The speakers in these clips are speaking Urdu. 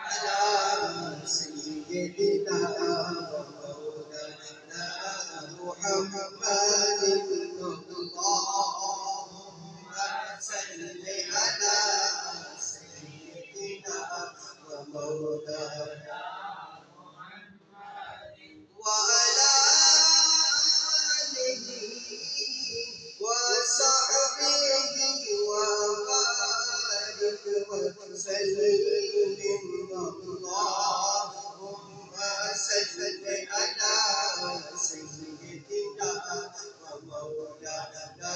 على سيدنا ومولانا محمد اللهم صل على سيدنا ومولانا وعلى آله وصحبه وبارك وسلم اللهم صل على سيدنا ومولانا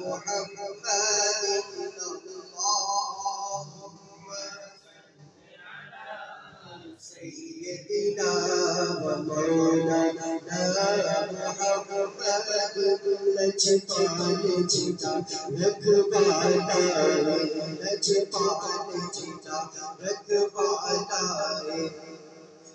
محمد اللهم سيدنا ومولانا محمد لجپال جتا رکھوالا لجپال جتا رکھوالا